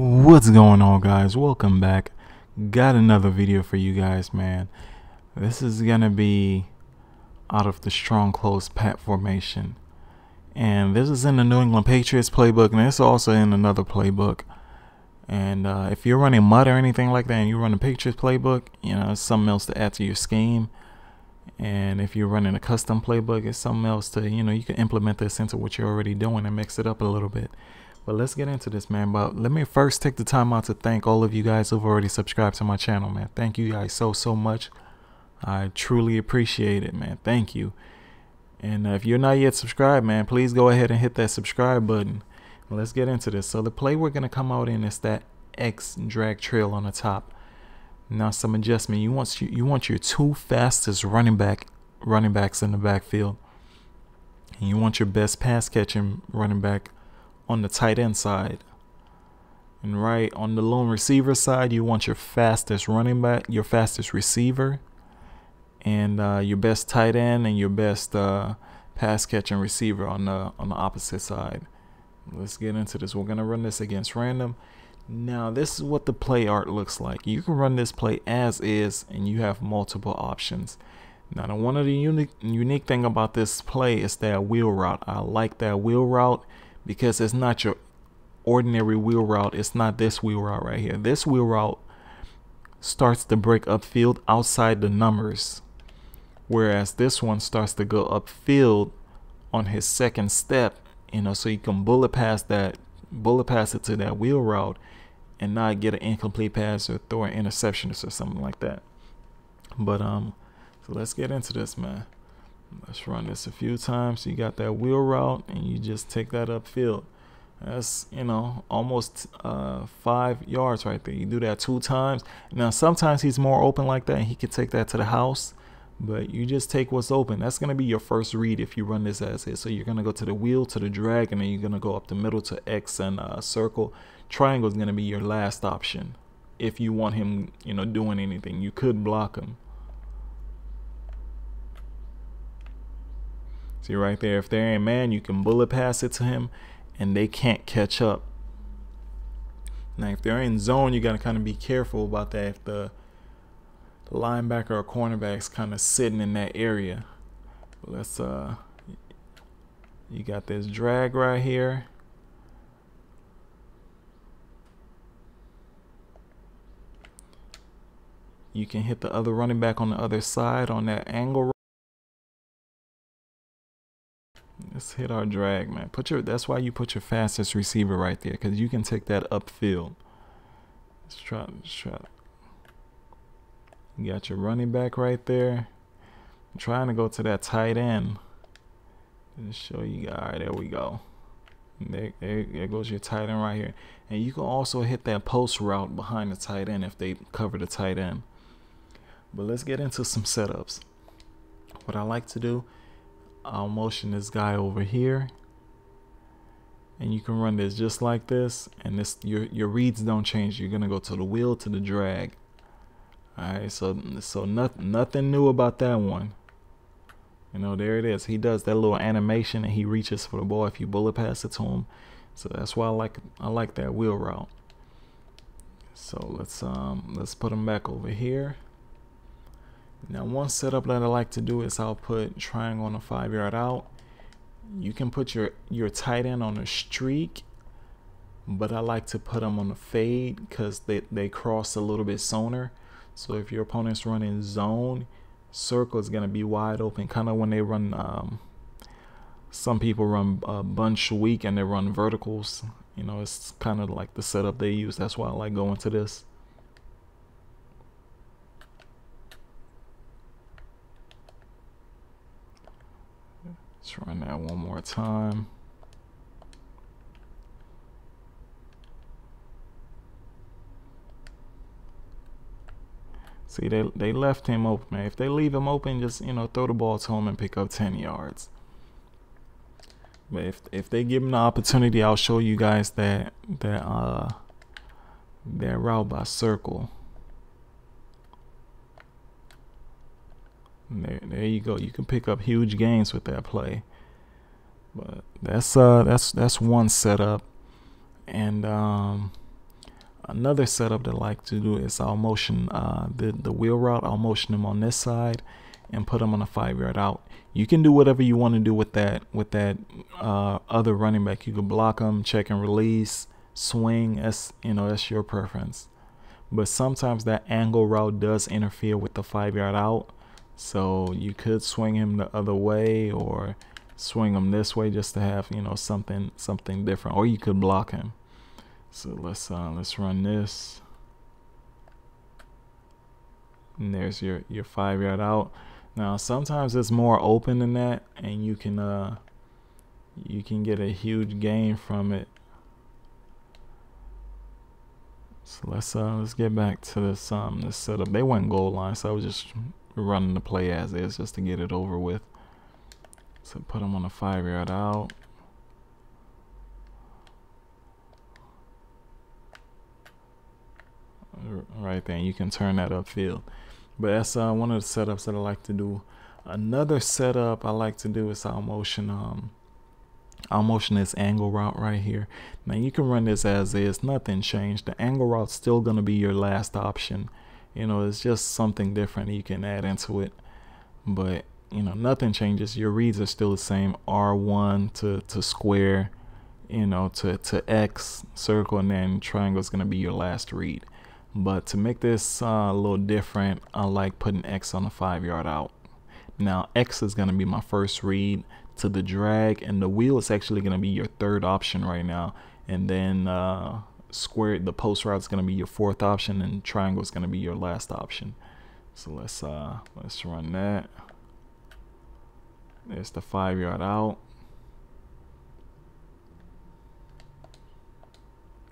What's going on, guys? Welcome back. Got another video for you guys, man. This is gonna be out of the strong close pat formation, and this is in the New England Patriots playbook, and it's also in another playbook. And if you're running MUD or anything like that and you run the Patriots playbook, you know, it's something else to add to your scheme. And if you're running a custom playbook, it's something else to, you know, you can implement this into what you're already doing and mix it up a little bit. But let's get into this, man. But let me first take the time out to thank all of you guys who've already subscribed to my channel, man. Thank you guys so much. I truly appreciate it, man. Thank you. And if you're not yet subscribed, man, please go ahead and hit that subscribe button. Let's get into this. So the play we're going to come out in is that X drag trail on the top. Now some adjustment. You want your two fastest running backs in the backfield. And you want your best pass catching running back on the tight end side. And right on the lone receiver side, you want your fastest running back, your fastest receiver, and your best tight end and your best pass catching receiver on the opposite side. Let's get into this. We're gonna run this against random. Now this is what the play art looks like. You can run this play as is, and you have multiple options. Now one of the unique thing about this play is that wheel route. I like that wheel route because it's not your ordinary wheel route. It's not this wheel route right here. This wheel route starts to break upfield outside the numbers, whereas this one starts to go upfield on his second step. You know, so you can bullet pass it to that wheel route and not get an incomplete pass or throw an interception or something like that. But so let's get into this, man. Let's run this a few times. You got that wheel route and you just take that upfield. That's, you know, almost 5 yards right there. You do that 2 times. Now sometimes he's more open like that and he can take that to the house, but you just take what's open. That's going to be your first read if you run this as is. So you're going to go to the wheel, to the drag, and then you're going to go up the middle to X and circle. Triangle is going to be your last option. If you want him, you know, doing anything, you could block him. See right there, if there ain't man, you can bullet pass it to him and they can't catch up. Now if they're in zone, you got to kind of be careful about that. If the linebacker or cornerback's kind of sitting in that area. Let's you got this drag right here. You can hit the other running back on the other side on that angle. Let's hit our drag, man. That's why you put your fastest receiver right there, because you can take that upfield. Let's try. You got your running back right there. I'm trying to go to that tight end. Just show you guys. All right, there we go. There goes your tight end right here. And you can also hit that post route behind the tight end if they cover the tight end. But let's get into some setups. What I like to do, I'll motion this guy over here. And you can run this just like this. And this your reads don't change. You're going to go to the wheel, to the drag. Alright, so nothing new about that one. You know, there it is. He does that little animation and he reaches for the ball if you bullet pass it to him. So that's why I like that wheel route. So let's put him back over here. Now one setup that I like to do is I'll put triangle on a 5-yard out. You can put your tight end on a streak, but I like to put them on a fade because they cross a little bit sooner. So if your opponent's running zone, circle is going to be wide open. Kind of when they run, some people run bunch weak and they run verticals. You know, it's kind of like the setup they use. That's why I like going to this. Let's run that one more time. See, they left him open, man. If they leave him open, just, you know, throw the ball to him and pick up 10 yards. But if they give him the opportunity, I'll show you guys that route by circle. And there you go. You can pick up huge gains with that play. But that's one setup. And Another setup that I like to do is I'll motion the wheel route. I'll motion him on this side and put him on a 5-yard out. You can do whatever you want to do with that other running back. You can block him, check and release, swing. That's your preference. But sometimes that angle route does interfere with the 5-yard out. So you could swing him the other way or swing him this way just to have something different. Or you could block him. So let's run this. And there's your 5-yard out. Now sometimes it's more open than that, and you can get a huge gain from it. So let's get back to this setup. They went goal line, so I was just running the play as is just to get it over with. So put them on a 5-yard out. Right there, and you can turn that upfield. But that's one of the setups that I like to do. Another setup I like to do is I'll motion this angle route right here. Now you can run this as is, nothing changed. The angle route's still gonna be your last option. It's just something different you can add into it. But nothing changes. Your reads are still the same. R1 to square, to X, circle, and then triangle is gonna be your last read. But to make this a little different, I like putting X on a 5-yard out. Now X is gonna be my first read to the drag, and the wheel is actually gonna be your third option right now. And then the post route is gonna be your fourth option, and triangle is gonna be your last option. So let's run that. There's the 5-yard out.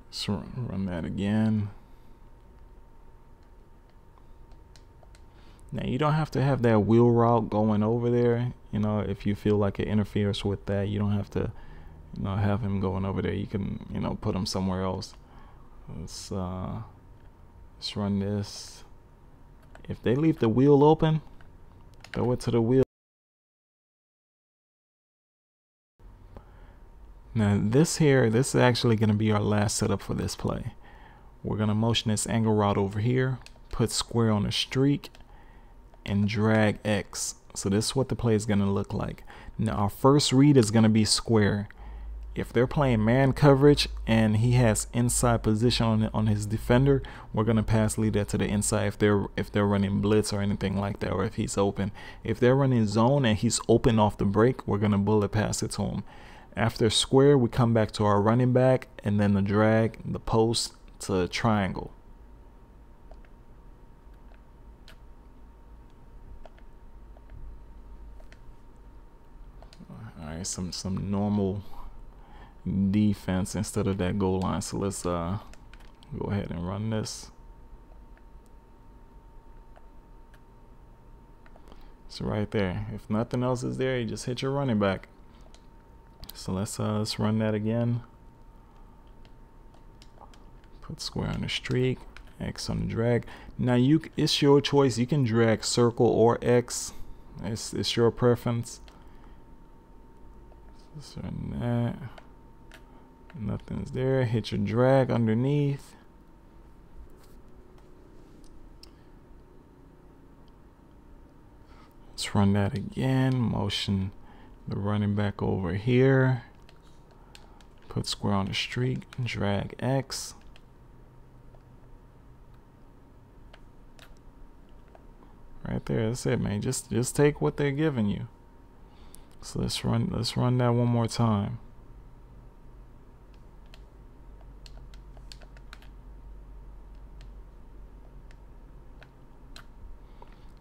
Let's run that again. Now you don't have to have that wheel route going over there. If you feel like it interferes with that, you don't have to, have him going over there. You can, put him somewhere else. Let's run this. If they leave the wheel open, throw it to the wheel. Now this is actually going to be our last setup for this play. We're going to motion this angle route over here, put square on a streak, and drag X. So this is what the play is going to look like. Now our first read is going to be square. If they're playing man coverage and he has inside position on his defender, we're going to pass lead that to the inside if they're running blitz or anything like that, or if he's open. If they're running zone and he's open off the break, we're going to bullet pass it to him. After square, we come back to our running back, and then the drag, the post to triangle. Alright, some normal defense instead of that goal line. So let's go ahead and run this. So right there, if nothing else is there, you just hit your running back. So let's run that again. Put square on the streak, X on the drag. Now it's your choice. You can drag circle or X. It's your preference. Let's run that. Nothing's there. Hit your drag underneath. Let's run that again. Motion the running back over here. Put square on the streak. Drag X. Right there. That's it, man. Just take what they're giving you. So let's run that one more time.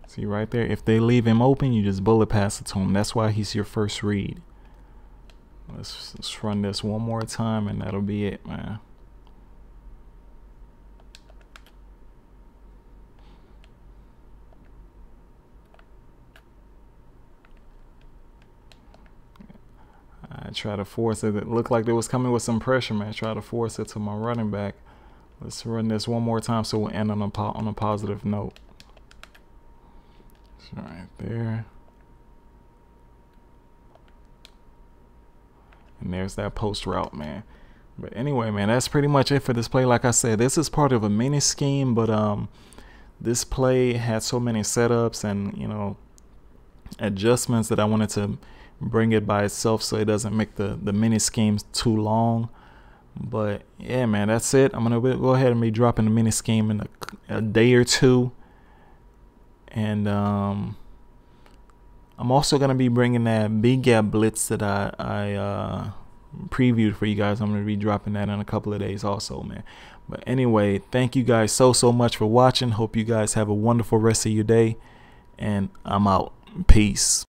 See right there, if they leave him open, you just bullet pass it to him. That's why he's your first read. Let's run this one more time, and that'll be it, man. I try to force it. It looked like they was coming with some pressure, man. Try to force it to my running back. Let's run this one more time so we'll end on a positive note. So right there. And there's that post route, man. But anyway, man, that's pretty much it for this play. Like I said, this is part of a mini scheme, but this play had so many setups and, you know, adjustments that I wanted to bring it by itself so it doesn't make the mini schemes too long. But yeah, man, that's it. I'm gonna go ahead and be dropping the mini scheme in a day or two, and I'm also gonna be bringing that B gap blitz that I previewed for you guys. I'm gonna be dropping that in a couple of days also, man. But anyway, thank you guys so much for watching. Hope you guys have a wonderful rest of your day, and I'm out. Peace.